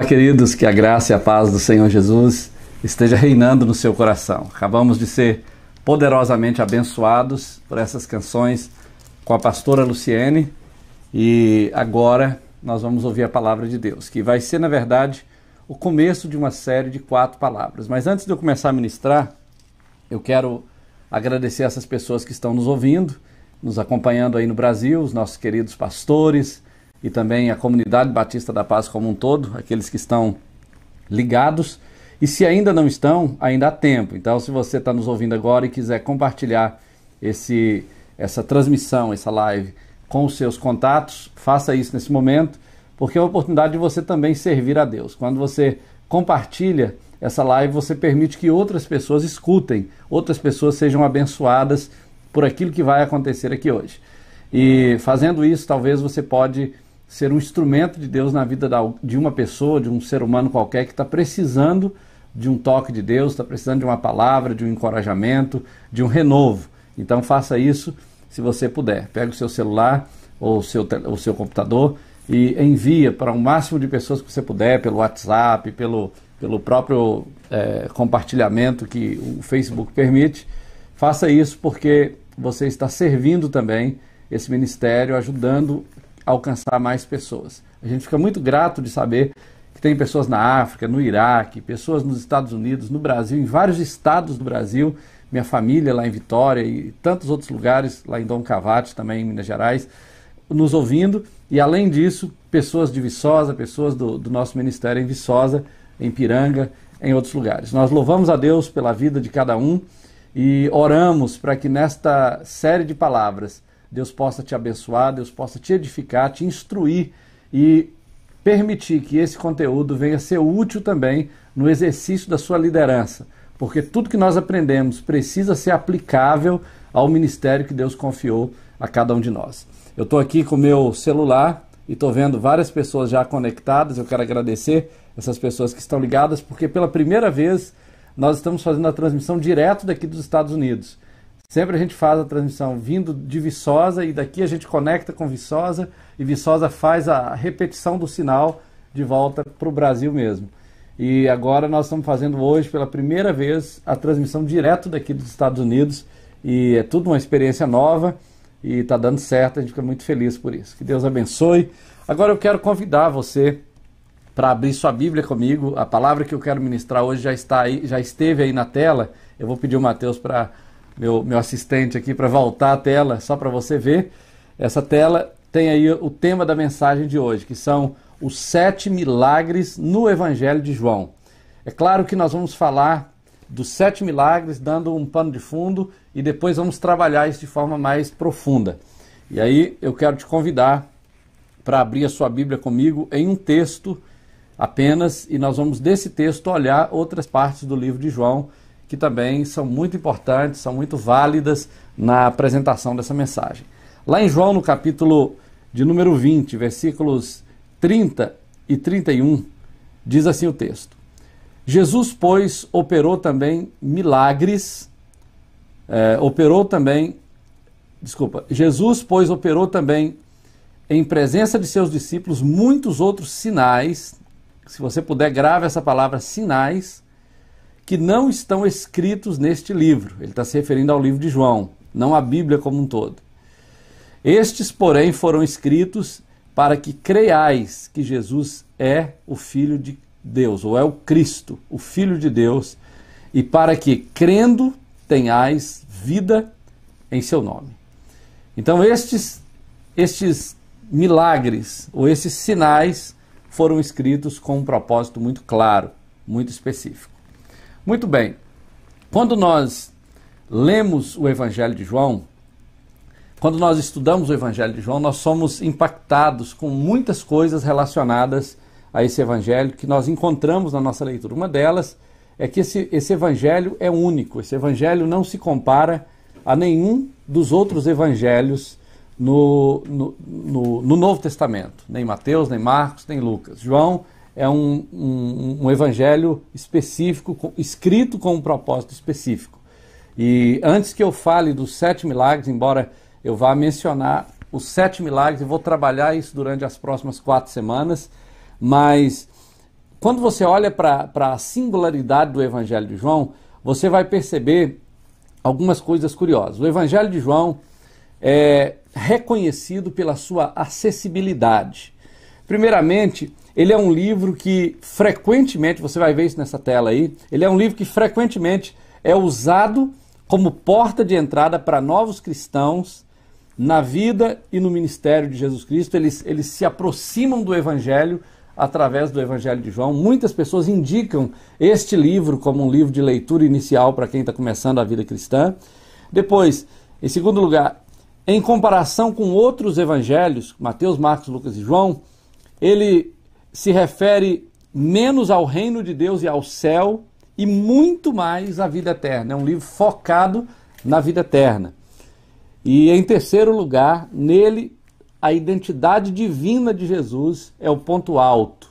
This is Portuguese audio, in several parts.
Queridos, que a graça e a paz do Senhor Jesus esteja reinando no seu coração. Acabamos de ser poderosamente abençoados por essas canções com a pastora Luciene e agora nós vamos ouvir a palavra de Deus, que vai ser, na verdade, o começo de uma série de 4 palavras. Mas antes de eu começar a ministrar, eu quero agradecer essas pessoas que estão nos ouvindo, nos acompanhando aí no Brasil, os nossos queridos pastores, e também a comunidade Batista da Paz como um todo, aqueles que estão ligados. E se ainda não estão, ainda há tempo. Então, se você está nos ouvindo agora e quiser compartilhar essa transmissão, essa live, com os seus contatos, faça isso nesse momento, porque é uma oportunidade de você também servir a Deus. Quando você compartilha essa live, você permite que outras pessoas escutem, outras pessoas sejam abençoadas por aquilo que vai acontecer aqui hoje. E fazendo isso, talvez você pode ser um instrumento de Deus na vida de uma pessoa, de um ser humano qualquer que está precisando de um toque de Deus, está precisando de uma palavra, de um encorajamento, de um renovo. Então faça isso se você puder. Pega o seu celular ou o seu computador e envia para o máximo de pessoas que você puder, pelo WhatsApp, pelo próprio compartilhamento que o Facebook permite. Faça isso porque você está servindo também esse ministério, ajudando a alcançar mais pessoas. A gente fica muito grato de saber que tem pessoas na África, no Iraque, pessoas nos Estados Unidos, no Brasil, em vários estados do Brasil, minha família lá em Vitória e tantos outros lugares, lá em Dom Cavate, também em Minas Gerais, nos ouvindo. E além disso, pessoas de Viçosa, pessoas do nosso ministério em Viçosa, em Piranga, em outros lugares. Nós louvamos a Deus pela vida de cada um e oramos para que nesta série de palavras Deus possa te abençoar, Deus possa te edificar, te instruir e permitir que esse conteúdo venha ser útil também no exercício da sua liderança, porque tudo que nós aprendemos precisa ser aplicável ao ministério que Deus confiou a cada um de nós. Eu estou aqui com o meu celular e estou vendo várias pessoas já conectadas. Eu quero agradecer essas pessoas que estão ligadas, porque pela primeira vez nós estamos fazendo a transmissão direto daqui dos Estados Unidos. Sempre a gente faz a transmissão vindo de Viçosa e daqui a gente conecta com Viçosa e Viçosa faz a repetição do sinal de volta para o Brasil mesmo. E agora nós estamos fazendo hoje pela primeira vez a transmissão direto daqui dos Estados Unidos e é tudo uma experiência nova e está dando certo, a gente fica muito feliz por isso. Que Deus abençoe. Agora eu quero convidar você para abrir sua Bíblia comigo. A palavra que eu quero ministrar hoje já esteve aí na tela. Eu vou pedir o Mateus para meu assistente aqui para voltar a tela, só para você ver. Essa tela tem aí o tema da mensagem de hoje, que são os 7 milagres no Evangelho de João. É claro que nós vamos falar dos 7 milagres, dando um pano de fundo, e depois vamos trabalhar isso de forma mais profunda. E aí eu quero te convidar para abrir a sua Bíblia comigo em um texto apenas, e nós vamos desse texto olhar outras partes do livro de João, que também são muito importantes, são muito válidas na apresentação dessa mensagem. Lá em João, no capítulo de número 20, versículos 30 e 31, diz assim o texto: Jesus, pois, operou também em presença de seus discípulos muitos outros sinais, se você puder grave essa palavra sinais, que não estão escritos neste livro. Ele está se referindo ao livro de João, não à Bíblia como um todo. Estes, porém, foram escritos para que creiais que Jesus é o Filho de Deus, ou é o Cristo, o Filho de Deus, e para que, crendo, tenhais vida em seu nome. Então, estes milagres, ou esses sinais, foram escritos com um propósito muito claro, muito específico. Muito bem, quando nós lemos o Evangelho de João, quando nós estudamos o Evangelho de João, nós somos impactados com muitas coisas relacionadas a esse Evangelho que nós encontramos na nossa leitura. Uma delas é que esse Evangelho é único, esse Evangelho não se compara a nenhum dos outros Evangelhos no Novo Testamento, nem Mateus, nem Marcos, nem Lucas. João é um evangelho específico, escrito com um propósito específico. E antes que eu fale dos 7 milagres, embora eu vá mencionar os 7 milagres, eu vou trabalhar isso durante as próximas 4 semanas, mas quando você olha para a singularidade do Evangelho de João, você vai perceber algumas coisas curiosas. O Evangelho de João é reconhecido pela sua acessibilidade. Primeiramente, ele é um livro que frequentemente, você vai ver isso nessa tela aí, ele é um livro que frequentemente é usado como porta de entrada para novos cristãos na vida e no ministério de Jesus Cristo. Eles se aproximam do Evangelho através do Evangelho de João. Muitas pessoas indicam este livro como um livro de leitura inicial para quem está começando a vida cristã. Depois, em segundo lugar, em comparação com outros evangelhos, Mateus, Marcos, Lucas e João, ele se refere menos ao reino de Deus e ao céu e muito mais à vida eterna. É um livro focado na vida eterna. E em terceiro lugar, nele, a identidade divina de Jesus é o ponto alto.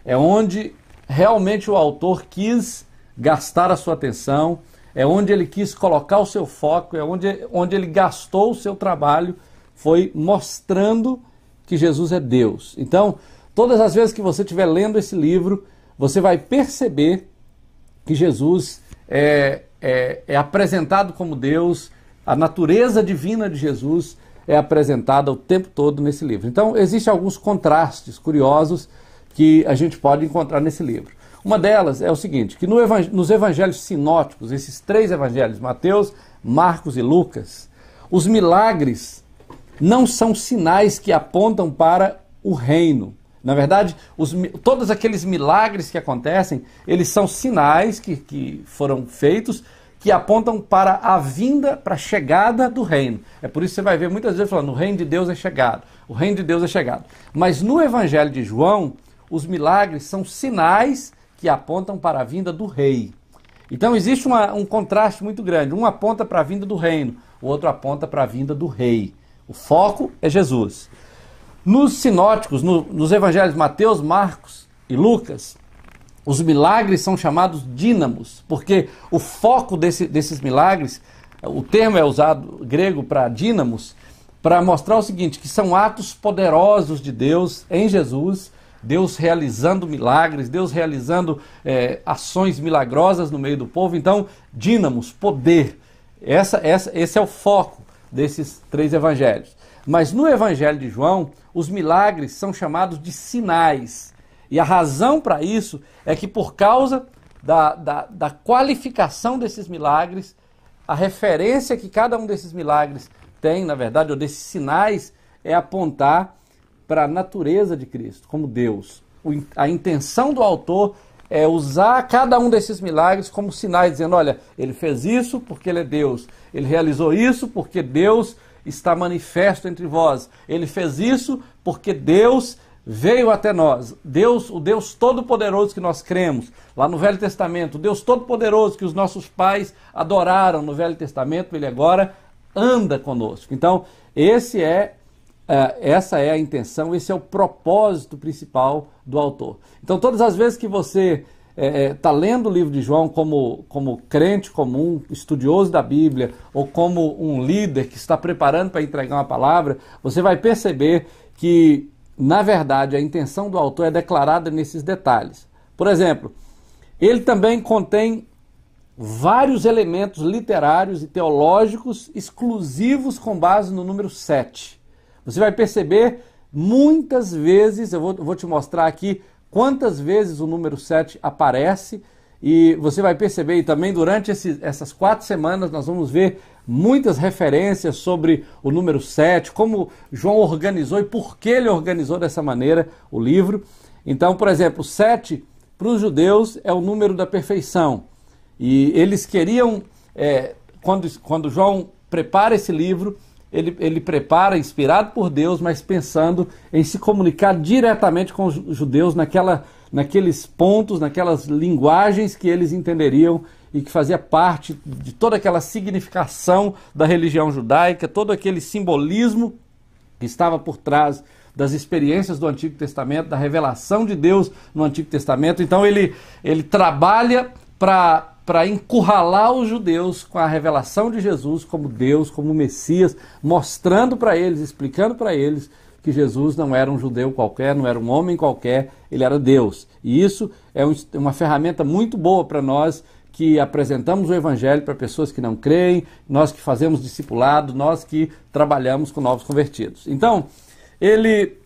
É onde realmente o autor quis gastar a sua atenção, é onde ele quis colocar o seu foco, é onde ele gastou o seu trabalho, foi mostrando que Jesus é Deus. Então, todas as vezes que você estiver lendo esse livro, você vai perceber que Jesus é apresentado como Deus, a natureza divina de Jesus é apresentada o tempo todo nesse livro. Então, existem alguns contrastes curiosos que a gente pode encontrar nesse livro. Uma delas é o seguinte, que nos evangelhos sinóticos, esses três evangelhos, Mateus, Marcos e Lucas, os milagres não são sinais que apontam para o reino. Na verdade, todos aqueles milagres que acontecem, eles são sinais que foram feitos que apontam para a vinda, para a chegada do reino. É por isso que você vai ver muitas vezes falando, o reino de Deus é chegado, o reino de Deus é chegado. Mas no Evangelho de João, os milagres são sinais que apontam para a vinda do rei. Então existe um contraste muito grande. Um aponta para a vinda do reino, o outro aponta para a vinda do rei. O foco é Jesus. Nos sinóticos, nos evangelhos Mateus, Marcos e Lucas, os milagres são chamados dínamos, porque o foco desses milagres, o termo é usado grego para dínamos, para mostrar o seguinte, que são atos poderosos de Deus em Jesus, Deus realizando milagres, Deus realizando ações milagrosas no meio do povo. Então, dínamos, poder, esse é o foco desses três evangelhos. Mas no Evangelho de João, os milagres são chamados de sinais. E a razão para isso é que por causa da qualificação desses milagres, a referência que cada um desses milagres tem, na verdade, ou desses sinais, é apontar para a natureza de Cristo, como Deus. A intenção do autor é usar cada um desses milagres como sinais, dizendo, olha, ele fez isso porque ele é Deus, ele realizou isso porque Deus está manifesto entre vós, ele fez isso porque Deus veio até nós, o Deus Todo-Poderoso que nós cremos, lá no Velho Testamento, o Deus Todo-Poderoso que os nossos pais adoraram no Velho Testamento, ele agora anda conosco. Então, essa é a intenção, esse é o propósito principal do autor. Então, todas as vezes que você está lendo o livro de João como crente comum, estudioso da Bíblia, ou como um líder que está preparando para entregar uma palavra, você vai perceber que, na verdade, a intenção do autor é declarada nesses detalhes. Por exemplo, ele também contém vários elementos literários e teológicos exclusivos com base no número 7. Você vai perceber muitas vezes, eu vou te mostrar aqui quantas vezes o número 7 aparece, e você vai perceber, e também durante essas 4 semanas nós vamos ver muitas referências sobre o número 7, como João organizou e por que ele organizou dessa maneira o livro. Então, por exemplo, 7 para os judeus é o número da perfeição, e eles queriam, quando João prepara esse livro, ele prepara, inspirado por Deus, mas pensando em se comunicar diretamente com os judeus naqueles pontos, naquelas linguagens que eles entenderiam e que fazia parte de toda aquela significação da religião judaica, todo aquele simbolismo que estava por trás das experiências do Antigo Testamento, da revelação de Deus no Antigo Testamento. Então ele trabalha para encurralar os judeus com a revelação de Jesus como Deus, como Messias, mostrando para eles, explicando para eles que Jesus não era um judeu qualquer, não era um homem qualquer, ele era Deus. E isso é uma ferramenta muito boa para nós que apresentamos o Evangelho para pessoas que não creem, nós que fazemos discipulado, nós que trabalhamos com novos convertidos. Então, ele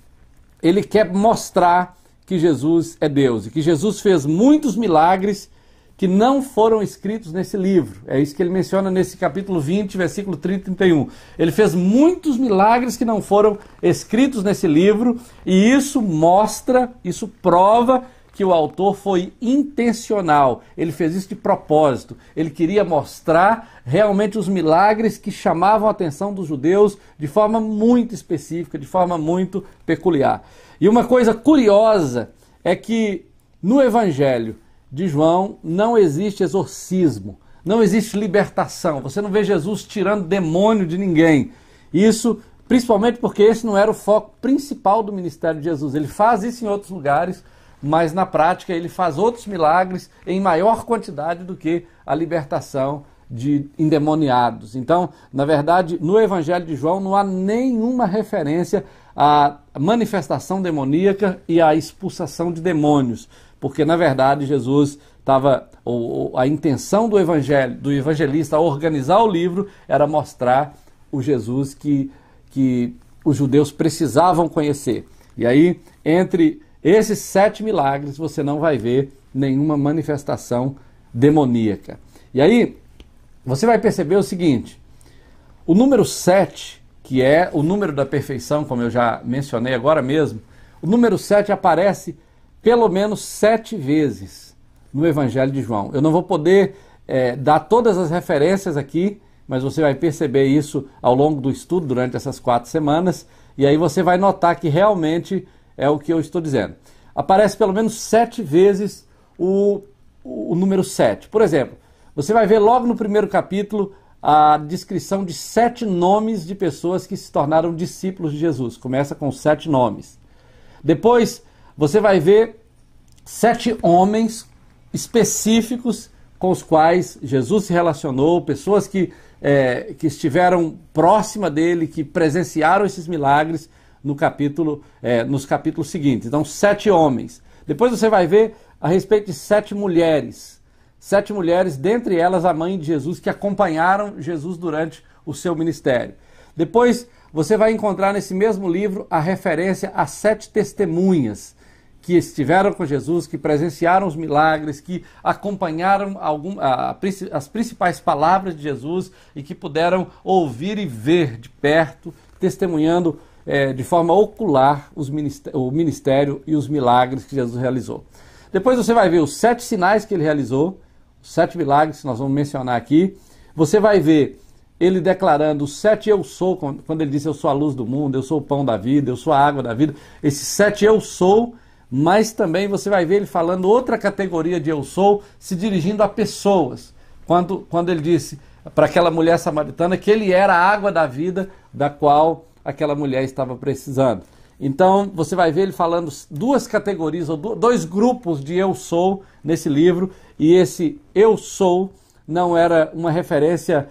quer mostrar que Jesus é Deus e que Jesus fez muitos milagres que não foram escritos nesse livro. É isso que ele menciona nesse capítulo 20, versículo 30 e 31. Ele fez muitos milagres que não foram escritos nesse livro, e isso mostra, isso prova que o autor foi intencional. Ele fez isso de propósito. Ele queria mostrar realmente os milagres que chamavam a atenção dos judeus de forma muito específica, de forma muito peculiar. E uma coisa curiosa é que no Evangelho de João não existe exorcismo, não existe libertação. Você não vê Jesus tirando demônio de ninguém. Isso principalmente porque esse não era o foco principal do ministério de Jesus. Ele faz isso em outros lugares, mas na prática ele faz outros milagres em maior quantidade do que a libertação de endemoniados. Então, na verdade, no Evangelho de João não há nenhuma referência à manifestação demoníaca e à expulsação de demônios, porque na verdade Jesus estava, a intenção do evangelista a organizar o livro era mostrar o Jesus que os judeus precisavam conhecer. E aí, entre esses 7 milagres, você não vai ver nenhuma manifestação demoníaca. E aí, você vai perceber o seguinte: o número 7, que é o número da perfeição, como eu já mencionei agora mesmo, o número 7 aparece pelo menos 7 vezes no Evangelho de João. Eu não vou poder dar todas as referências aqui, mas você vai perceber isso ao longo do estudo durante essas 4 semanas, e aí você vai notar que realmente é o que eu estou dizendo. Aparece pelo menos 7 vezes o número 7. Por exemplo, você vai ver logo no primeiro capítulo a descrição de 7 nomes de pessoas que se tornaram discípulos de Jesus. Começa com 7 nomes. Depois você vai ver 7 homens específicos com os quais Jesus se relacionou, pessoas que estiveram próxima dele, que presenciaram esses milagres nos capítulos seguintes. Então, 7 homens. Depois você vai ver a respeito de 7 mulheres. 7 mulheres, dentre elas a mãe de Jesus, que acompanharam Jesus durante o seu ministério. Depois você vai encontrar nesse mesmo livro a referência a 7 testemunhas que estiveram com Jesus, que presenciaram os milagres, que acompanharam as principais palavras de Jesus e que puderam ouvir e ver de perto, testemunhando de forma ocular o ministério e os milagres que Jesus realizou. Depois você vai ver os 7 sinais que ele realizou, os 7 milagres que nós vamos mencionar aqui. Você vai ver ele declarando os 7 eu sou, quando ele disse eu sou a luz do mundo, eu sou o pão da vida, eu sou a água da vida. Esses 7 eu sou, mas também você vai ver ele falando outra categoria de eu sou, se dirigindo a pessoas. Quando ele disse para aquela mulher samaritana que ele era a água da vida da qual aquela mulher estava precisando. Então você vai ver ele falando 2 categorias, ou 2 grupos de eu sou nesse livro, e esse eu sou não era uma referência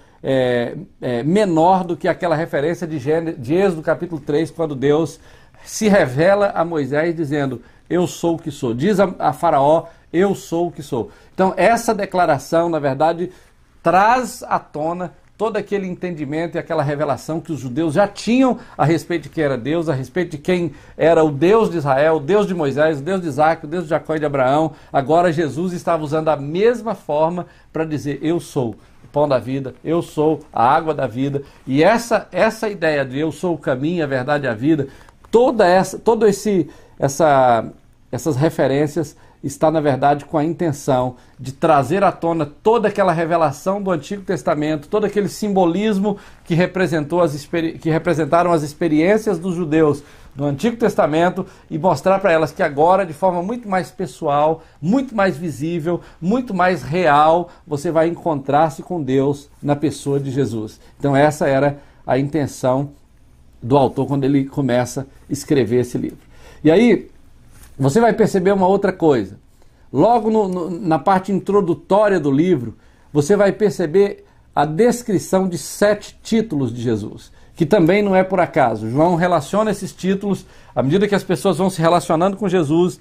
menor do que aquela referência de Êxodo capítulo 3, quando Deus se revela a Moisés dizendo eu sou o que sou. Diz a Faraó, eu sou o que sou. Então essa declaração, na verdade, traz à tona todo aquele entendimento e aquela revelação que os judeus já tinham a respeito de quem era Deus, a respeito de quem era o Deus de Israel, o Deus de Moisés, o Deus de Isaac, o Deus de Jacó e de Abraão. Agora Jesus estava usando a mesma forma para dizer eu sou o pão da vida, eu sou a água da vida. E essa ideia de eu sou o caminho, a verdade e a vida, essas referências está, na verdade, com a intenção de trazer à tona toda aquela revelação do Antigo Testamento, todo aquele simbolismo que representaram as experiências dos judeus no Antigo Testamento, e mostrar para elas que agora, de forma muito mais pessoal, muito mais visível, muito mais real, você vai encontrar-se com Deus na pessoa de Jesus. Então essa era a intenção do autor quando ele começa a escrever esse livro. E aí você vai perceber uma outra coisa. Logo na parte introdutória do livro, você vai perceber a descrição de 7 títulos de Jesus. que também não é por acaso. João relaciona esses títulos à medida que as pessoas vão se relacionando com Jesus,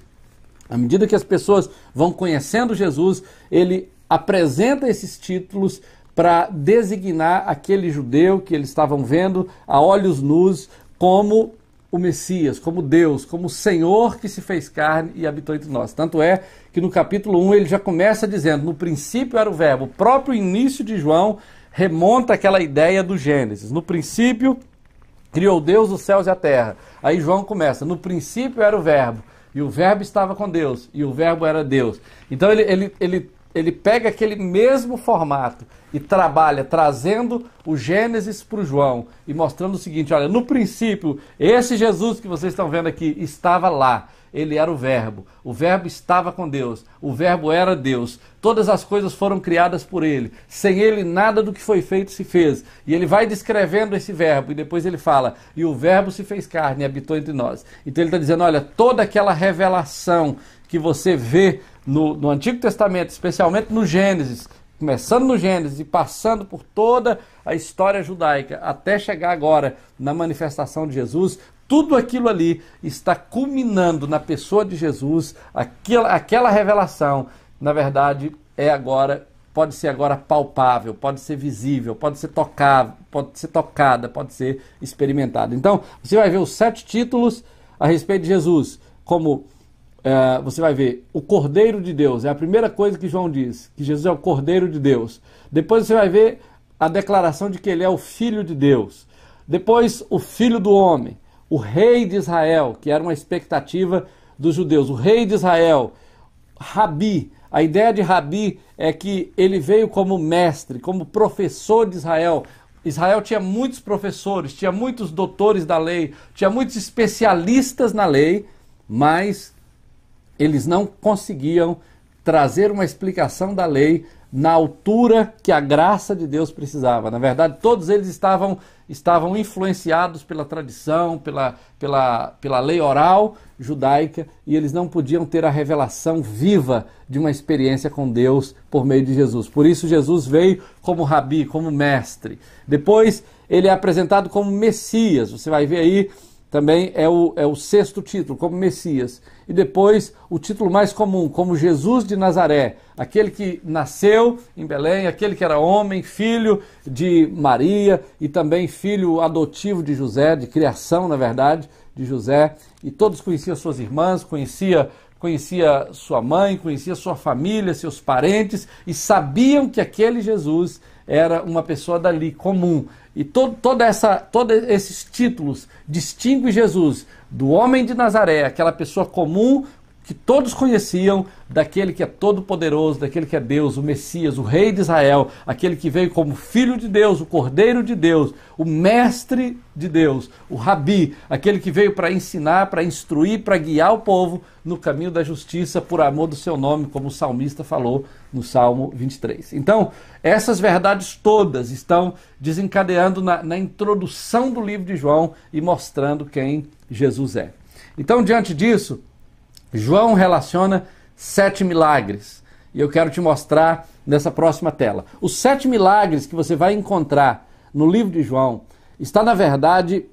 à medida que as pessoas vão conhecendo Jesus, ele apresenta esses títulos para designar aquele judeu que eles estavam vendo a olhos nus como o Messias, como Deus, como o Senhor que se fez carne e habitou entre nós. Tanto é que no capítulo 1 ele já começa dizendo, no princípio era o verbo. O próprio início de João remonta àquela ideia do Gênesis. No princípio criou Deus os céus e a terra. Aí João começa, no princípio era o verbo, e o verbo estava com Deus, e o verbo era Deus. Então ele pega aquele mesmo formato e trabalha trazendo o Gênesis para o João e mostrando o seguinte, olha, no princípio, esse Jesus que vocês estão vendo aqui estava lá, ele era o verbo estava com Deus, o verbo era Deus, todas as coisas foram criadas por ele, sem ele nada do que foi feito se fez, e ele vai descrevendo esse verbo, e depois ele fala, e o verbo se fez carne e habitou entre nós. Então ele está dizendo, olha, toda aquela revelação que você vê no Antigo Testamento, especialmente no Gênesis, começando no Gênesis e passando por toda a história judaica, até chegar agora na manifestação de Jesus, tudo aquilo ali está culminando na pessoa de Jesus, aquela revelação, na verdade, pode ser agora palpável, pode ser visível, pode ser tocada, pode ser experimentada. Então, você vai ver os 7 títulos a respeito de Jesus, como você vai ver o Cordeiro de Deus, é a primeira coisa que João diz, que Jesus é o Cordeiro de Deus. Depois você vai ver a declaração de que ele é o Filho de Deus. Depois o Filho do Homem, o Rei de Israel, que era uma expectativa dos judeus, o Rei de Israel, Rabi. A ideia de Rabi é que ele veio como mestre, como professor de Israel. Israel tinha muitos professores, tinha muitos doutores da lei, tinha muitos especialistas na lei, mas eles não conseguiam trazer uma explicação da lei na altura que a graça de Deus precisava. Na verdade, todos eles estavam influenciados pela tradição, pela lei oral judaica, e eles não podiam ter a revelação viva de uma experiência com Deus por meio de Jesus. Por isso Jesus veio como rabi, como mestre. Depois ele é apresentado como Messias. Você vai ver aí, também é o 6º título, como Messias. E depois o título mais comum, como Jesus de Nazaré, aquele que nasceu em Belém, aquele que era homem, filho de Maria e também filho adotivo de José, de criação, na verdade, de José. E todos conheciam suas irmãs, conhecia sua mãe, conhecia sua família, seus parentes, e sabiam que aquele Jesus era uma pessoa dali, comum. E todos esses títulos distinguem Jesus do homem de Nazaré, aquela pessoa comum que todos conheciam, daquele que é todo-poderoso, daquele que é Deus, o Messias, o Rei de Israel, aquele que veio como Filho de Deus, o Cordeiro de Deus, o Mestre de Deus, o Rabi, aquele que veio para ensinar, para instruir, para guiar o povo no caminho da justiça por amor do seu nome, como o salmista falou no Salmo 23. Então, essas verdades todas estão desencadeando na introdução do livro de João e mostrando quem Jesus é. Então, diante disso, João relaciona 7 milagres, e eu quero te mostrar nessa próxima tela. Os 7 milagres que você vai encontrar no livro de João está, na verdade,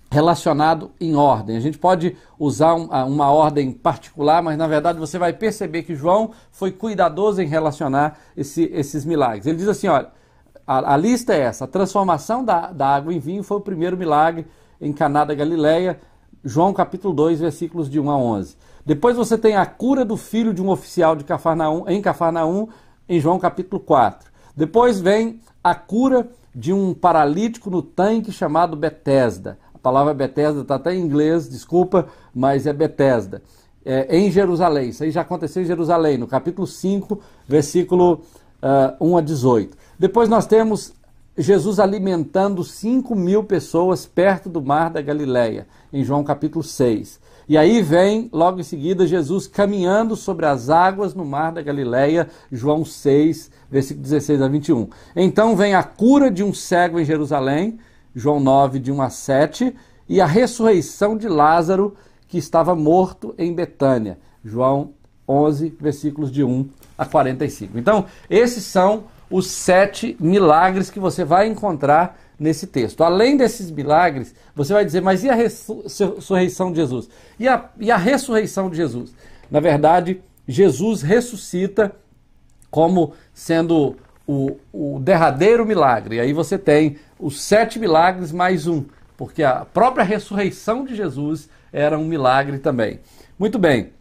relacionado em ordem. A gente pode usar uma ordem particular, mas na verdade você vai perceber que João foi cuidadoso em relacionar esses milagres. Ele diz assim, olha, a lista é essa: a transformação da água em vinho foi o primeiro milagre em Caná da Galileia, João capítulo 2, versículos de 1 a 11. Depois você tem a cura do filho de um oficial em Cafarnaum, em João capítulo 4. Depois vem a cura de um paralítico no tanque chamado Betesda. A palavra Betesda está até em inglês, desculpa, mas é Betesda. Em Jerusalém, isso aí já aconteceu em Jerusalém, no capítulo 5, versículo 1 a 18. Depois nós temos Jesus alimentando 5.000 pessoas perto do mar da Galileia, em João capítulo 6. E aí vem, logo em seguida, Jesus caminhando sobre as águas no mar da Galileia, João 6, versículo 16 a 21. Então vem a cura de um cego em Jerusalém, João 9, de 1 a 7, e a ressurreição de Lázaro, que estava morto em Betânia, João 11, versículos de 1 a 45. Então, esses são os 7 milagres que você vai encontrar nesse texto. Além desses milagres, você vai dizer, mas e a ressurreição de Jesus? E a ressurreição de Jesus? Na verdade, Jesus ressuscita como sendo o derradeiro milagre. E aí você tem os 7 milagres mais um, porque a própria ressurreição de Jesus era um milagre também. Muito bem,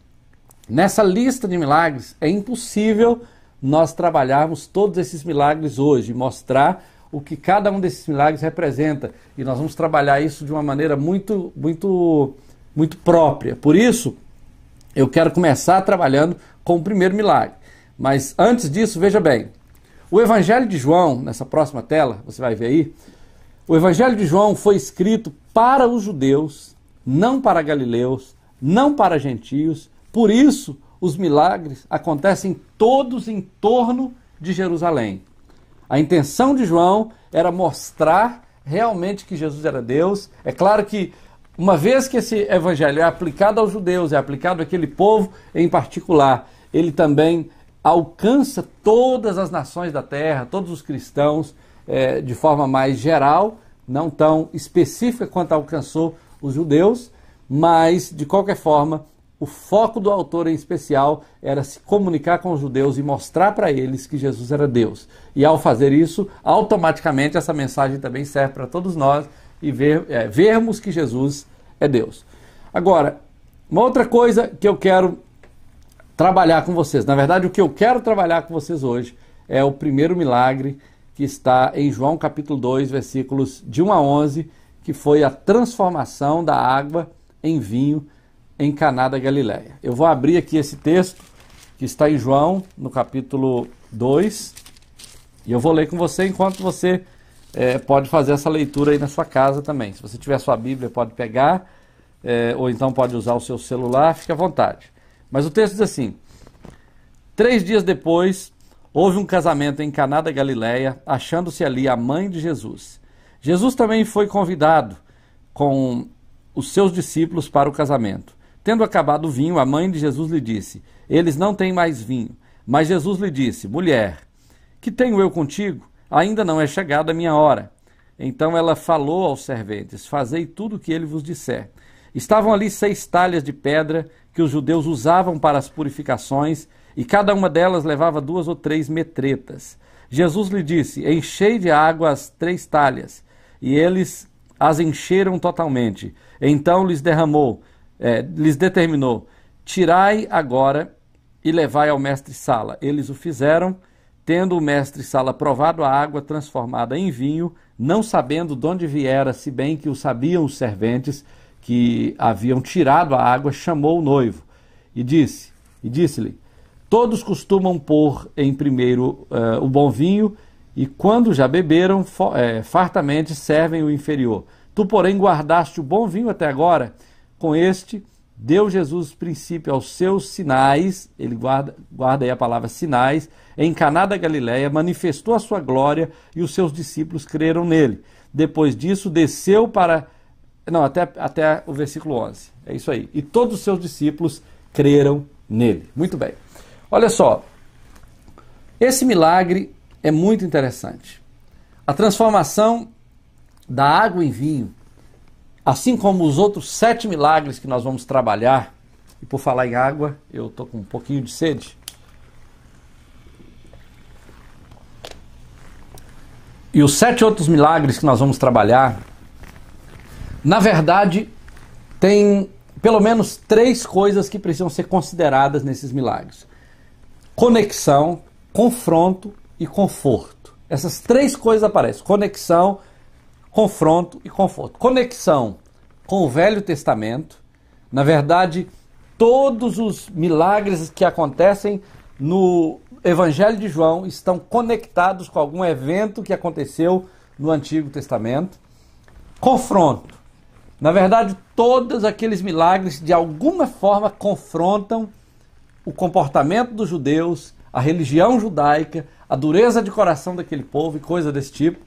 nessa lista de milagres é impossível nós trabalharmos todos esses milagres hoje, mostrar o que cada um desses milagres representa. E nós vamos trabalhar isso de uma maneira muito própria. Por isso, eu quero começar trabalhando com o primeiro milagre. Mas antes disso, veja bem, o Evangelho de João, nessa próxima tela, você vai ver aí, o Evangelho de João foi escrito para os judeus, não para galileus, não para gentios. Por isso, os milagres acontecem todos em torno de Jerusalém. A intenção de João era mostrar realmente que Jesus era Deus. É claro que, uma vez que esse evangelho é aplicado aos judeus, é aplicado àquele povo em particular, ele também alcança todas as nações da terra, todos os cristãos, de forma mais geral, não tão específica quanto alcançou os judeus, mas, de qualquer forma, o foco do autor em especial era se comunicar com os judeus e mostrar para eles que Jesus era Deus. E ao fazer isso, automaticamente essa mensagem também serve para todos nós e vermos que Jesus é Deus. Agora, uma outra coisa que eu quero trabalhar com vocês, na verdade o que eu quero trabalhar com vocês hoje é o primeiro milagre que está em João capítulo 2, versículos de 1 a 11, que foi a transformação da água em vinho em Caná da Galileia. Eu vou abrir aqui esse texto que está em João, no capítulo 2, e eu vou ler com você enquanto você pode fazer essa leitura aí na sua casa também. Se você tiver sua Bíblia, pode pegar, ou então pode usar o seu celular, fique à vontade. Mas o texto diz assim: 3 dias depois, houve um casamento em Caná da Galileia, achando-se ali a mãe de Jesus. Jesus também foi convidado com os seus discípulos para o casamento. Tendo acabado o vinho, a mãe de Jesus lhe disse: eles não têm mais vinho. Mas Jesus lhe disse: mulher, que tenho eu contigo? Ainda não é chegada a minha hora. Então ela falou aos serventes: fazei tudo o que ele vos disser. Estavam ali 6 talhas de pedra que os judeus usavam para as purificações, e cada uma delas levava 2 ou 3 metretas. Jesus lhe disse: enchei de água as 3 talhas. E eles as encheram totalmente. Então lhes determinou: tirai agora e levai ao mestre-sala. Eles o fizeram, tendo o mestre-sala provado a água transformada em vinho, não sabendo de onde viera, se bem que o sabiam os serventes que haviam tirado a água, chamou o noivo e disse-lhe: todos costumam pôr em primeiro o bom vinho, e quando já beberam fartamente servem o inferior. Tu, porém, guardaste o bom vinho até agora. Com este, deu Jesus princípio aos seus sinais, ele guarda aí a palavra sinais, em Caná da Galileia, manifestou a sua glória e os seus discípulos creram nele. Depois disso, desceu para... Não, até o versículo 11. É isso aí. E todos os seus discípulos creram nele. Muito bem. Olha só. Esse milagre é muito interessante. A transformação da água em vinho, assim como os outros 7 milagres que nós vamos trabalhar, e por falar em água, eu estou com um pouquinho de sede. E os 7 outros milagres que nós vamos trabalhar, na verdade, tem pelo menos 3 coisas que precisam ser consideradas nesses milagres: conexão, confronto e conforto. Essas 3 coisas aparecem: conexão, confronto e conforto. Conexão com o Velho Testamento. Na verdade, todos os milagres que acontecem no Evangelho de João estão conectados com algum evento que aconteceu no Antigo Testamento. Confronto. Na verdade, todos aqueles milagres de alguma forma confrontam o comportamento dos judeus, a religião judaica, a dureza de coração daquele povo e coisa desse tipo.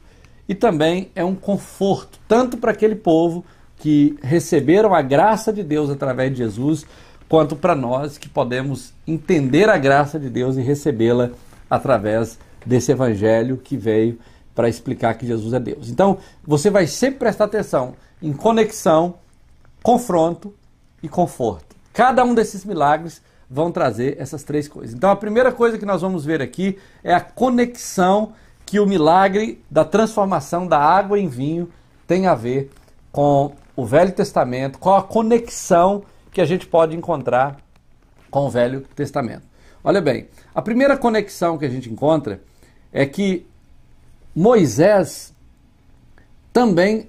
E também é um conforto, tanto para aquele povo que receberam a graça de Deus através de Jesus, quanto para nós que podemos entender a graça de Deus e recebê-la através desse evangelho que veio para explicar que Jesus é Deus. Então, você vai sempre prestar atenção em conexão, confronto e conforto. Cada um desses milagres vão trazer essas três coisas. Então, a primeira coisa que nós vamos ver aqui é a conexão que o milagre da transformação da água em vinho tem a ver com o Velho Testamento, com a conexão que a gente pode encontrar com o Velho Testamento. Olha bem, a primeira conexão que a gente encontra é que Moisés também,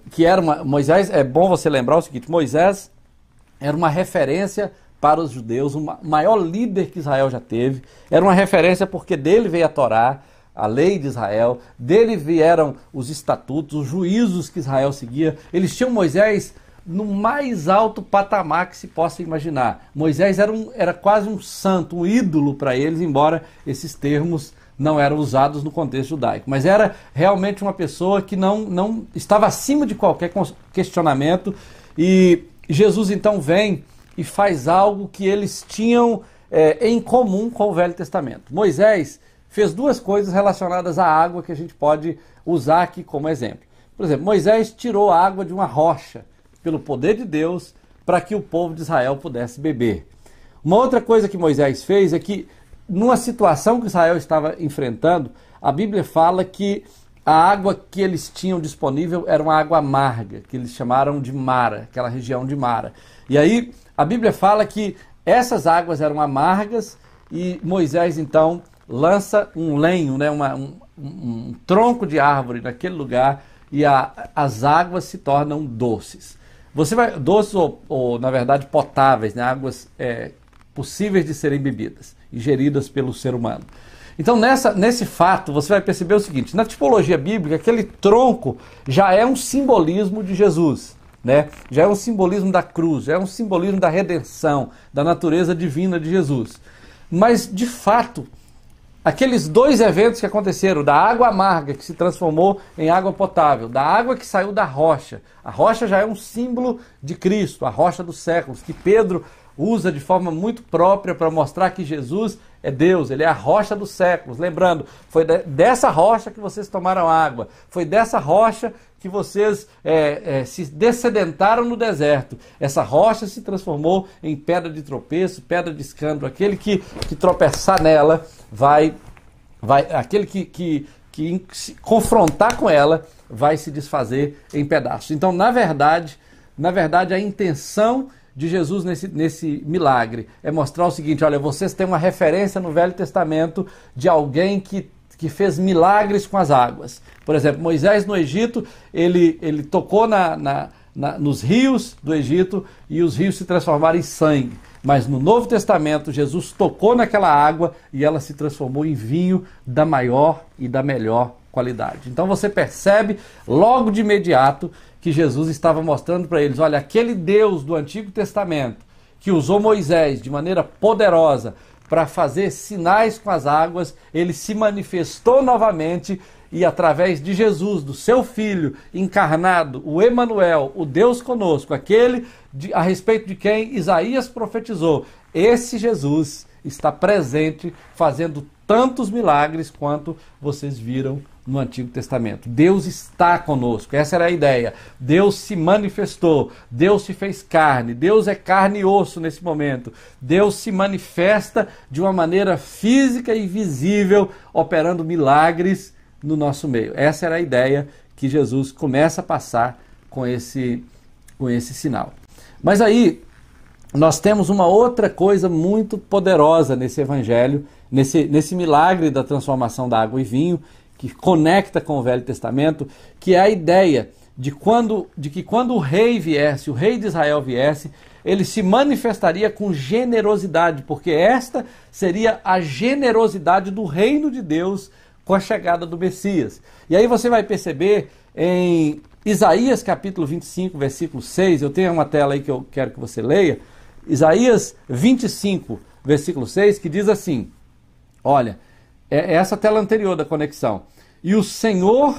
Moisés, é bom você lembrar o seguinte, Moisés era uma referência para os judeus, o maior líder que Israel já teve, era uma referência porque dele veio a Torá, a lei de Israel, dele vieram os estatutos, os juízos que Israel seguia. Eles tinham Moisés no mais alto patamar que se possa imaginar. Moisés era quase um santo, um ídolo para eles, embora esses termos não eram usados no contexto judaico. Mas era realmente uma pessoa que não estava acima de qualquer questionamento. E Jesus então vem e faz algo que eles tinham em comum com o Velho Testamento. Moisés fez duas coisas relacionadas à água que a gente pode usar aqui como exemplo. Por exemplo, Moisés tirou a água de uma rocha, pelo poder de Deus, para que o povo de Israel pudesse beber. Uma outra coisa que Moisés fez é que, numa situação que Israel estava enfrentando, a Bíblia fala que a água que eles tinham disponível era uma água amarga, que eles chamaram de Mara, aquela região de Mara. E aí, a Bíblia fala que essas águas eram amargas e Moisés, então, lança um lenho, né, um tronco de árvore naquele lugar e as águas se tornam doces. Doces ou, na verdade, potáveis, né, águas possíveis de serem bebidas, ingeridas pelo ser humano. Então, nesse fato, você vai perceber o seguinte, na tipologia bíblica, aquele tronco já é um simbolismo de Jesus, né? Já é um simbolismo da cruz, já é um simbolismo da redenção, da natureza divina de Jesus. Mas, de fato, aqueles dois eventos que aconteceram, da água amarga que se transformou em água potável, da água que saiu da rocha. A rocha já é um símbolo de Cristo, a rocha dos séculos, que Pedro usa de forma muito própria para mostrar que Jesus é Deus, ele é a rocha dos séculos. Lembrando, foi dessa rocha que vocês tomaram água, foi dessa rocha que vocês se dessedentaram no deserto. Essa rocha se transformou em pedra de tropeço, pedra de escândalo. Aquele que tropeçar nela aquele que se confrontar com ela vai se desfazer em pedaços. Então, na verdade, a intenção de Jesus nesse milagre é mostrar o seguinte: olha, vocês têm uma referência no Velho Testamento de alguém que fez milagres com as águas. Por exemplo, Moisés no Egito, ele tocou nos rios do Egito e os rios se transformaram em sangue. Mas no Novo Testamento, Jesus tocou naquela água e ela se transformou em vinho da maior e da melhor qualidade. Então você percebe logo de imediato que Jesus estava mostrando para eles: olha, aquele Deus do Antigo Testamento que usou Moisés de maneira poderosa para fazer sinais com as águas, ele se manifestou novamente e através de Jesus, do seu Filho encarnado, o Emanuel, o Deus conosco, aquele a respeito de quem Isaías profetizou, esse Jesus está presente fazendo tantos milagres quanto vocês viram no Antigo Testamento. Deus está conosco, essa era a ideia. Deus se manifestou, Deus se fez carne, Deus é carne e osso nesse momento. Deus se manifesta de uma maneira física e visível, operando milagres no nosso meio. Essa era a ideia que Jesus começa a passar com esse sinal. Mas aí, nós temos uma outra coisa muito poderosa nesse evangelho, nesse milagre da transformação da água em vinho, que conecta com o Velho Testamento, que é a ideia de que quando o rei viesse, o rei de Israel viesse, ele se manifestaria com generosidade, porque esta seria a generosidade do reino de Deus com a chegada do Messias. E aí você vai perceber em Isaías capítulo 25, versículo 6, eu tenho uma tela aí que eu quero que você leia, Isaías 25, versículo 6, que diz assim, olha, é essa tela anterior da conexão: e o Senhor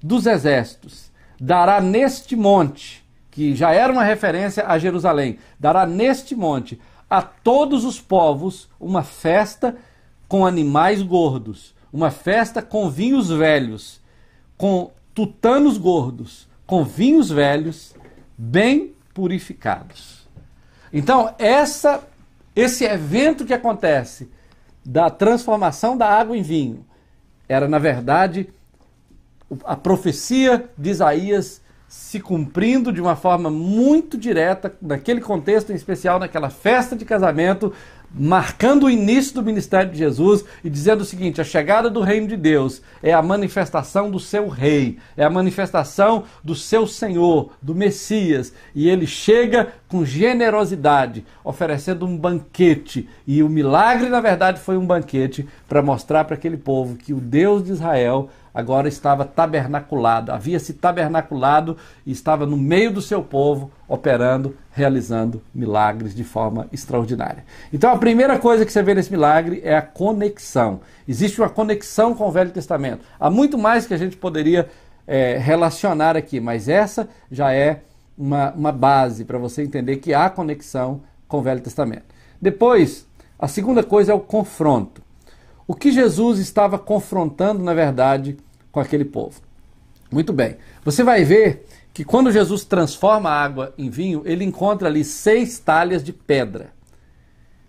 dos Exércitos dará neste monte, que já era uma referência a Jerusalém, dará neste monte a todos os povos uma festa com animais gordos, uma festa com vinhos velhos, com tutanos gordos, com vinhos velhos, bem purificados. Então, esse evento que acontece da transformação da água em vinho era, na verdade, a profecia de Isaías se cumprindo de uma forma muito direta, naquele contexto em especial, naquela festa de casamento, marcando o início do ministério de Jesus e dizendo o seguinte: a chegada do reino de Deus é a manifestação do seu rei, é a manifestação do seu Senhor, do Messias, e ele chega com generosidade, oferecendo um banquete, e o milagre, na verdade, foi um banquete para mostrar para aquele povo que o Deus de Israel agora estava tabernaculado, havia se tabernaculado e estava no meio do seu povo, operando, realizando milagres de forma extraordinária. Então a primeira coisa que você vê nesse milagre é a conexão. Existe uma conexão com o Velho Testamento. Há muito mais que a gente poderia relacionar aqui, mas essa já é uma base para você entender que há conexão com o Velho Testamento. Depois, a segunda coisa é o confronto. O que Jesus estava confrontando, na verdade, com aquele povo? Muito bem. Você vai ver que quando Jesus transforma a água em vinho, ele encontra ali 6 talhas de pedra.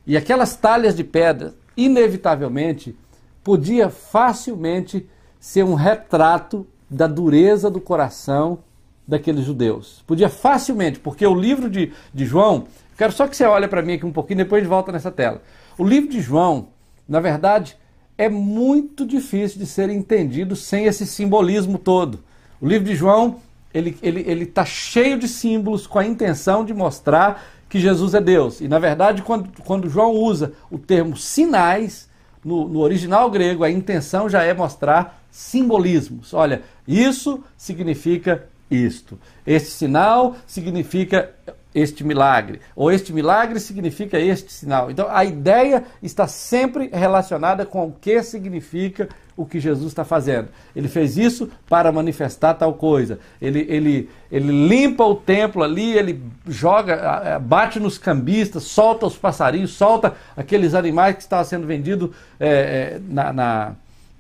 E aquelas talhas de pedra, inevitavelmente, podia facilmente ser um retrato da dureza do coração daqueles judeus. Podia facilmente, porque o livro de João, quero só que você olhe para mim aqui um pouquinho, depois de volta nessa tela. O livro de João, na verdade, é muito difícil de ser entendido sem esse simbolismo todo. O livro de João, ele está cheio de símbolos com a intenção de mostrar que Jesus é Deus. E, na verdade, quando João usa o termo sinais, no original grego, a intenção já é mostrar simbolismos. Olha, isso significa isto. Este sinal significa este milagre, ou este milagre significa este sinal. Então a ideia está sempre relacionada com o que significa o que Jesus está fazendo. Ele fez isso para manifestar tal coisa. Ele limpa o templo ali, ele joga, bate nos cambistas, solta os passarinhos, solta aqueles animais que estavam sendo vendidos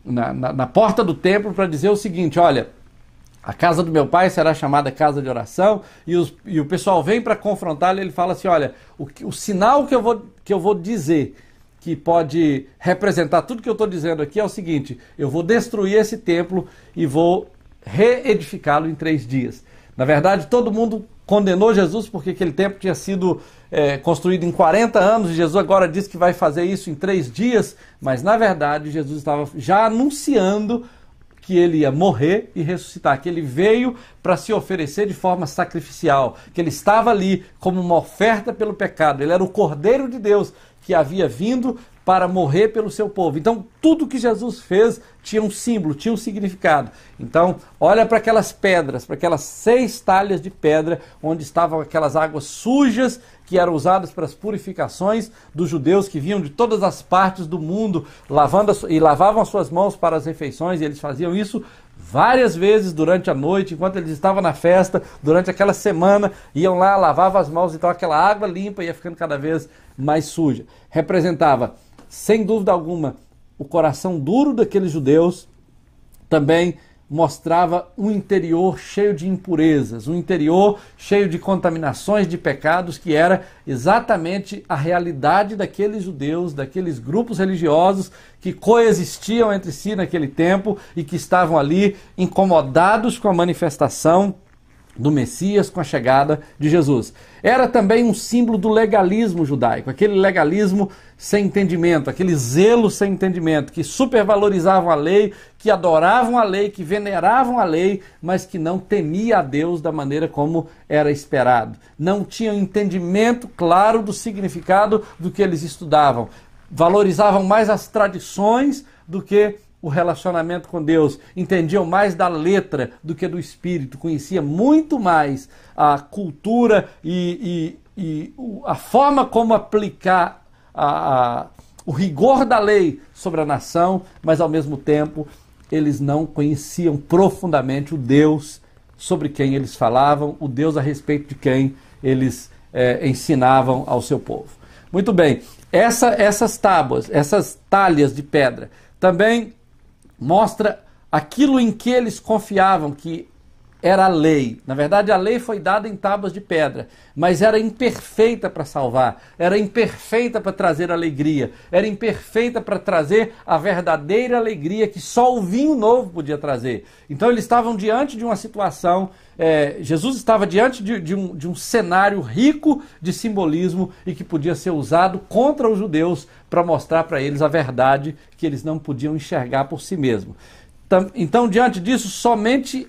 na porta do templo para dizer o seguinte: olha, a casa do meu pai será chamada casa de oração, e o pessoal vem para confrontá-lo, e ele fala assim: olha, o sinal que eu vou dizer, que pode representar tudo que eu estou dizendo aqui, é o seguinte: eu vou destruir esse templo e vou reedificá-lo em 3 dias. Na verdade, todo mundo condenou Jesus porque aquele templo tinha sido construído em 40 anos, e Jesus agora diz que vai fazer isso em 3 dias, mas na verdade Jesus estava já anunciando que ele ia morrer e ressuscitar, que ele veio para se oferecer de forma sacrificial, que ele estava ali como uma oferta pelo pecado, ele era o Cordeiro de Deus que havia vindo para morrer pelo seu povo. Então, tudo que Jesus fez tinha um símbolo, tinha um significado. Então, olha para aquelas pedras, para aquelas 6 talhas de pedra, onde estavam aquelas águas sujas que eram usadas para as purificações dos judeus que vinham de todas as partes do mundo, lavavam as suas mãos para as refeições, e eles faziam isso várias vezes durante a noite, enquanto eles estavam na festa, durante aquela semana, iam lá, lavavam as mãos, então aquela água limpa ia ficando cada vez mais suja. Representava, sem dúvida alguma, o coração duro daqueles judeus. Também mostrava um interior cheio de impurezas, um interior cheio de contaminações, de pecados, que era exatamente a realidade daqueles judeus, daqueles grupos religiosos que coexistiam entre si naquele tempo e que estavam ali incomodados com a manifestação do Messias, com a chegada de Jesus. Era também um símbolo do legalismo judaico, aquele legalismo sem entendimento, aquele zelo sem entendimento, que supervalorizavam a lei, que adoravam a lei, que veneravam a lei, mas que não temia a Deus da maneira como era esperado. Não tinham entendimento claro do significado do que eles estudavam. Valorizavam mais as tradições do que o relacionamento com Deus, entendiam mais da letra do que do espírito, conhecia muito mais a cultura e a forma como aplicar o rigor da lei sobre a nação, mas ao mesmo tempo eles não conheciam profundamente o Deus sobre quem eles falavam, o Deus a respeito de quem eles ensinavam ao seu povo. Muito bem, essas tábuas, essas talhas de pedra, também mostra aquilo em que eles confiavam, que era a lei. Na verdade, a lei foi dada em tábuas de pedra, mas era imperfeita para salvar, era imperfeita para trazer alegria, era imperfeita para trazer a verdadeira alegria que só o vinho novo podia trazer. Então eles estavam diante de uma situação, Jesus estava diante de um cenário rico de simbolismo e que podia ser usado contra os judeus para mostrar para eles a verdade que eles não podiam enxergar por si mesmos. Então, diante disso, somente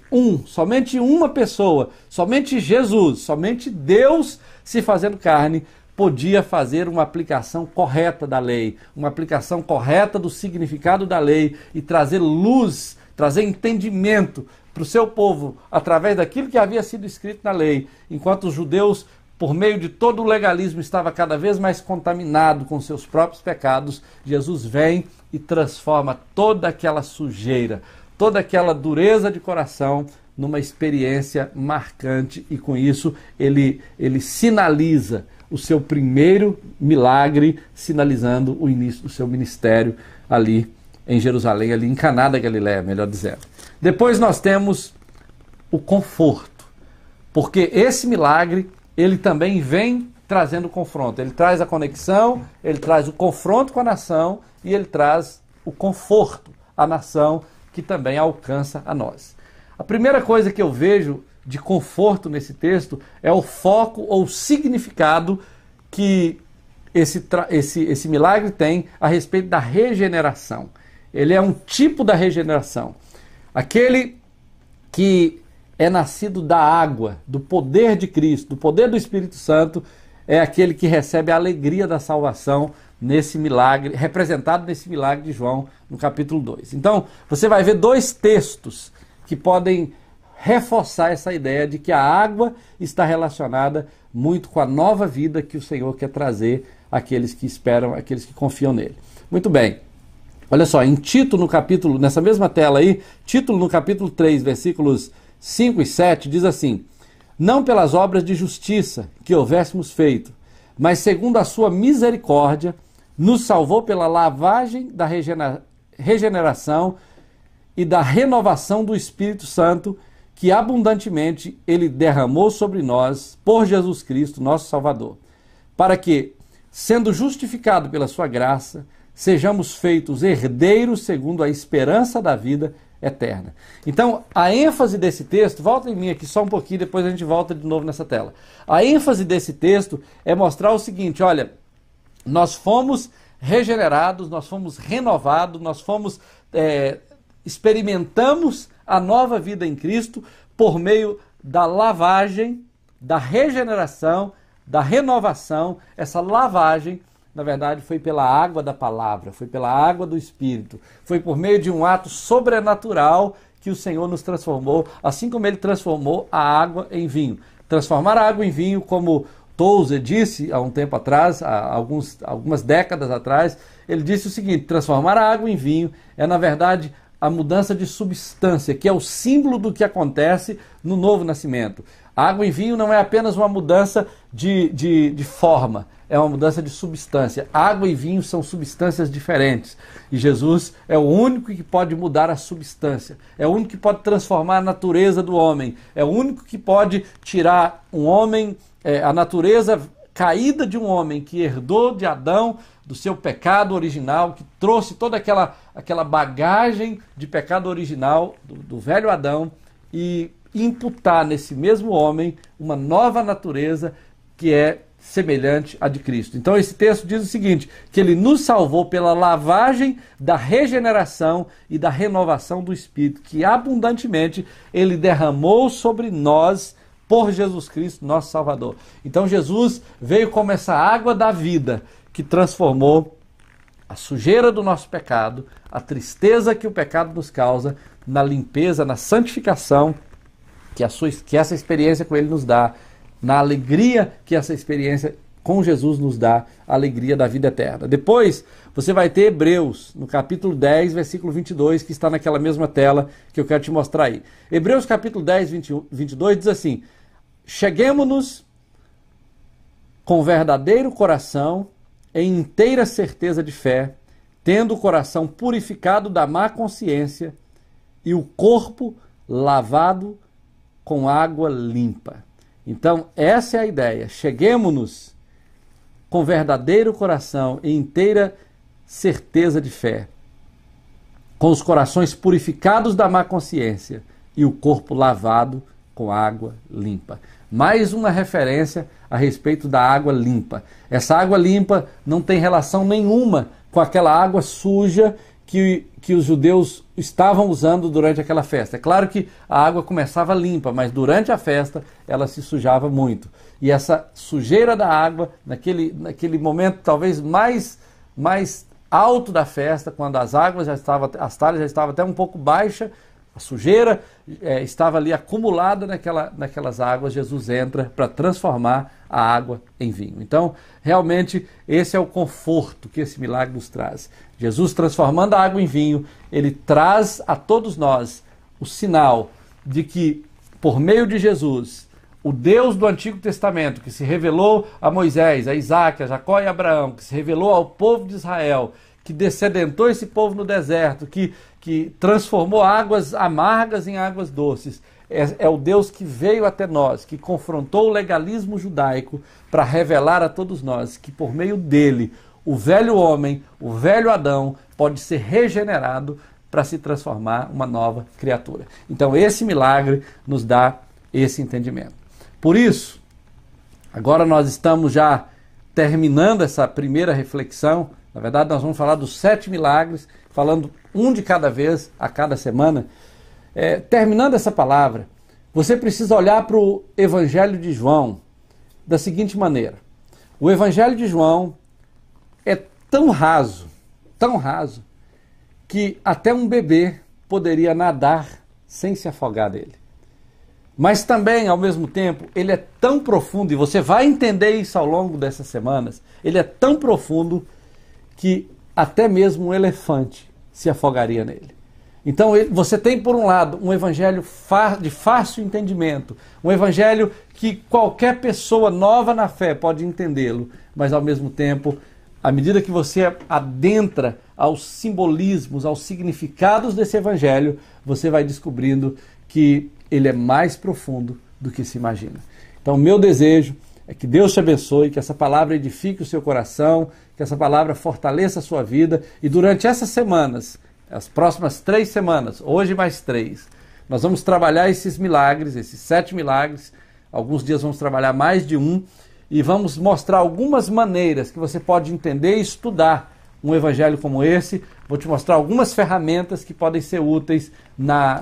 uma pessoa, somente Jesus, somente Deus se fazendo carne, podia fazer uma aplicação correta da lei, uma aplicação correta do significado da lei e trazer luz, trazer entendimento para o seu povo através daquilo que havia sido escrito na lei, enquanto os judeus, por meio de todo o legalismo, estava cada vez mais contaminado com seus próprios pecados. Jesus vem e transforma toda aquela sujeira, toda aquela dureza de coração numa experiência marcante, e com isso ele sinaliza o seu primeiro milagre, sinalizando o início do seu ministério ali em Jerusalém, ali em Caná da Galileia, melhor dizendo. Depois nós temos o conforto, porque esse milagre ele também vem trazendo confronto. Ele traz a conexão, ele traz o confronto com a nação e ele traz o conforto à nação, que também alcança a nós. A primeira coisa que eu vejo de conforto nesse texto é o foco ou o significado que esse milagre tem a respeito da regeneração. Ele é um tipo da regeneração. Aquele que é nascido da água, do poder de Cristo, do poder do Espírito Santo, é aquele que recebe a alegria da salvação nesse milagre, representado nesse milagre de João, no capítulo 2. Então, você vai ver dois textos que podem reforçar essa ideia de que a água está relacionada muito com a nova vida que o Senhor quer trazer àqueles que esperam, àqueles que confiam nele. Muito bem. Olha só, em Tito, no capítulo, nessa mesma tela aí, Tito no capítulo 3, versículos 5 e 7, diz assim: não pelas obras de justiça que houvéssemos feito, mas segundo a sua misericórdia, nos salvou pela lavagem da regeneração e da renovação do Espírito Santo, que abundantemente ele derramou sobre nós por Jesus Cristo, nosso Salvador, para que, sendo justificado pela sua graça, sejamos feitos herdeiros segundo a esperança da vida eterna. Então, a ênfase desse texto, volta em mim aqui só um pouquinho, depois a gente volta de novo nessa tela. A ênfase desse texto é mostrar o seguinte: olha, nós fomos regenerados, nós fomos renovados, nós fomos, experimentamos a nova vida em Cristo por meio da lavagem, da regeneração, da renovação. Essa lavagem, na verdade, foi pela água da palavra, foi pela água do Espírito, foi por meio de um ato sobrenatural que o Senhor nos transformou, assim como ele transformou a água em vinho. Transformar a água em vinho, como Tozer disse há um tempo atrás, há algumas décadas atrás, ele disse o seguinte: transformar a água em vinho é, na verdade, a mudança de substância, que é o símbolo do que acontece no novo nascimento. A água em vinho não é apenas uma mudança de forma, é uma mudança de substância. Água e vinho são substâncias diferentes. E Jesus é o único que pode mudar a substância. É o único que pode transformar a natureza do homem. É o único que pode tirar um homem, a natureza caída de um homem que herdou de Adão, do seu pecado original, que trouxe toda aquela bagagem de pecado original do velho Adão, e imputar nesse mesmo homem uma nova natureza que é semelhante à de Cristo. Então esse texto diz o seguinte, que ele nos salvou pela lavagem da regeneração e da renovação do Espírito, que abundantemente ele derramou sobre nós por Jesus Cristo, nosso Salvador. Então Jesus veio como essa água da vida, que transformou a sujeira do nosso pecado, a tristeza que o pecado nos causa, na limpeza, na santificação que essa experiência com ele nos dá, na alegria que essa experiência com Jesus nos dá, a alegria da vida eterna. Depois, você vai ter Hebreus, no capítulo 10, versículo 22, que está naquela mesma tela que eu quero te mostrar aí. Hebreus capítulo 10, 22 diz assim: cheguemo-nos com verdadeiro coração, em inteira certeza de fé, tendo o coração purificado da má consciência e o corpo lavado com água limpa. Então, essa é a ideia. Cheguemo-nos com verdadeiro coração e inteira certeza de fé, com os corações purificados da má consciência e o corpo lavado com água limpa. Mais uma referência a respeito da água limpa. Essa água limpa não tem relação nenhuma com aquela água suja que os judeus estavam usando durante aquela festa. É claro que a água começava limpa, mas durante a festa ela se sujava muito. E essa sujeira da água, naquele momento talvez mais alto da festa, quando as talhas já estavam até um pouco baixas, a sujeira estava ali acumulada naquelas águas, Jesus entra para transformar a água em vinho. Então, realmente, esse é o conforto que esse milagre nos traz. Jesus transformando a água em vinho, ele traz a todos nós o sinal de que, por meio de Jesus, o Deus do Antigo Testamento, que se revelou a Moisés, a Isaac, a Jacó e a Abraão, que se revelou ao povo de Israel, que descedentou esse povo no deserto, que transformou águas amargas em águas doces, é o Deus que veio até nós, que confrontou o legalismo judaico para revelar a todos nós que por meio dele, o velho homem, o velho Adão, pode ser regenerado para se transformar uma nova criatura. Então esse milagre nos dá esse entendimento. Por isso, agora nós estamos já terminando essa primeira reflexão. Na verdade, nós vamos falar dos 7 milagres, falando um de cada vez, a cada semana. Terminando essa palavra, você precisa olhar para o Evangelho de João da seguinte maneira. O Evangelho de João é tão raso, que até um bebê poderia nadar sem se afogar dele. Mas também, ao mesmo tempo, ele é tão profundo, e você vai entender isso ao longo dessas semanas, ele é tão profundo que até mesmo um elefante se afogaria nele. Então você tem, por um lado, um evangelho de fácil entendimento, um evangelho que qualquer pessoa nova na fé pode entendê-lo, mas ao mesmo tempo, à medida que você adentra aos simbolismos, aos significados desse evangelho, você vai descobrindo que ele é mais profundo do que se imagina. Então, o meu desejo é que Deus te abençoe, que essa palavra edifique o seu coração, que essa palavra fortaleça a sua vida, e durante essas semanas, as próximas 3 semanas, hoje mais 3, nós vamos trabalhar esses milagres, esses 7 milagres. Alguns dias vamos trabalhar mais de um, e vamos mostrar algumas maneiras que você pode entender e estudar um evangelho como esse. Vou te mostrar algumas ferramentas que podem ser úteis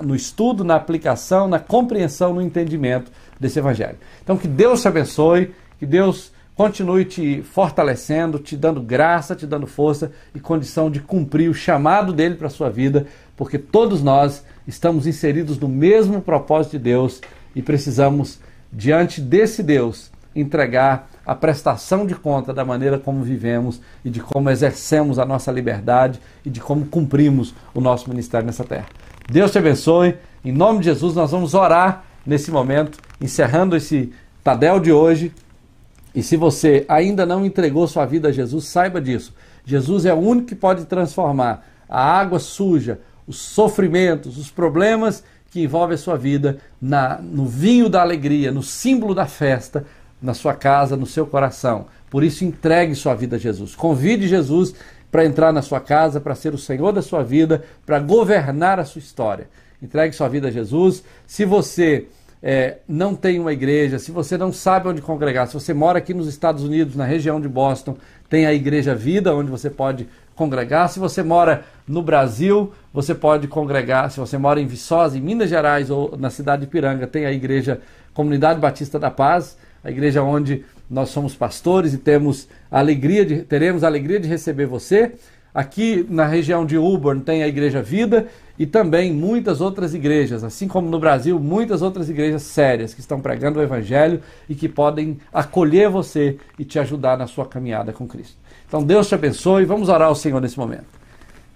no estudo, na aplicação, na compreensão, no entendimento desse evangelho. Então, que Deus te abençoe, que Deus continue te fortalecendo, te dando graça, te dando força e condição de cumprir o chamado dele para a sua vida, porque todos nós estamos inseridos no mesmo propósito de Deus e precisamos, diante desse Deus, entregar a prestação de conta da maneira como vivemos e de como exercemos a nossa liberdade e de como cumprimos o nosso ministério nessa terra. Deus te abençoe. Em nome de Jesus, nós vamos orar nesse momento, encerrando esse Tadel de hoje. E se você ainda não entregou sua vida a Jesus, saiba disso. Jesus é o único que pode transformar a água suja, os sofrimentos, os problemas que envolvem a sua vida no vinho da alegria, no símbolo da festa, na sua casa, no seu coração. Por isso, entregue sua vida a Jesus. Convide Jesus para entrar na sua casa, para ser o Senhor da sua vida, para governar a sua história. Entregue sua vida a Jesus. Se você não tem uma igreja, se você não sabe onde congregar, se você mora aqui nos Estados Unidos, na região de Boston, tem a Igreja Vida, onde você pode congregar. Se você mora no Brasil, você pode congregar. Se você mora em Viçosa, em Minas Gerais, ou na cidade de Ipiranga, tem a Igreja Comunidade Batista da Paz, a igreja onde nós somos pastores e teremos a alegria de receber você. Aqui na região de Auburn tem a Igreja Vida e também muitas outras igrejas, assim como no Brasil, muitas outras igrejas sérias que estão pregando o Evangelho e que podem acolher você e te ajudar na sua caminhada com Cristo. Então Deus te abençoe. Vamos orar ao Senhor nesse momento.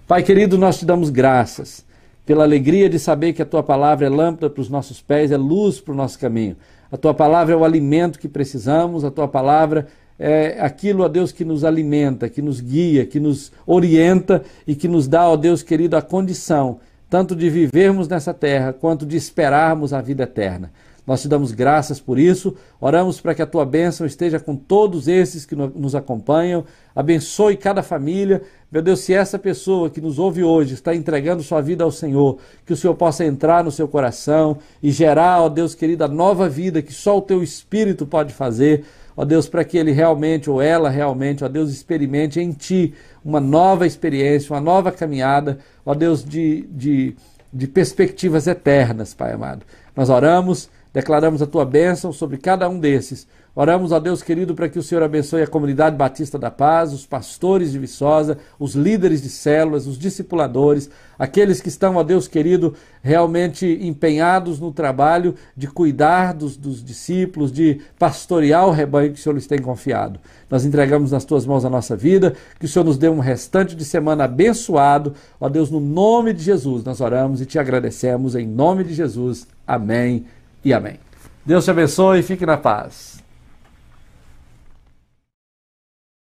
Pai querido, nós te damos graças pela alegria de saber que a Tua palavra é lâmpada para os nossos pés, é luz para o nosso caminho. A Tua palavra é o alimento que precisamos, a Tua palavra é aquilo, ó Deus, que nos alimenta, que nos guia, que nos orienta e que nos dá, ó Deus querido, a condição tanto de vivermos nessa terra, quanto de esperarmos a vida eterna. Nós te damos graças por isso, oramos para que a tua bênção esteja com todos esses que nos acompanham, abençoe cada família. Meu Deus, se essa pessoa que nos ouve hoje está entregando sua vida ao Senhor, que o Senhor possa entrar no seu coração e gerar, ó Deus querido, a nova vida que só o teu Espírito pode fazer, ó Deus, para que ele realmente, ou ela realmente, ó Deus, experimente em ti uma nova experiência, uma nova caminhada, ó Deus, de perspectivas eternas, Pai amado. Nós oramos, declaramos a tua bênção sobre cada um desses. Oramos, ó Deus querido, para que o Senhor abençoe a comunidade Batista da Paz, os pastores de Viçosa, os líderes de células, os discipuladores, aqueles que estão, ó Deus querido, realmente empenhados no trabalho de cuidar dos discípulos, de pastorear o rebanho que o Senhor lhes tem confiado. Nós entregamos nas tuas mãos a nossa vida, que o Senhor nos dê um restante de semana abençoado. Ó Deus, no nome de Jesus, nós oramos e te agradecemos em nome de Jesus. Amém e amém. Deus te abençoe e fique na paz.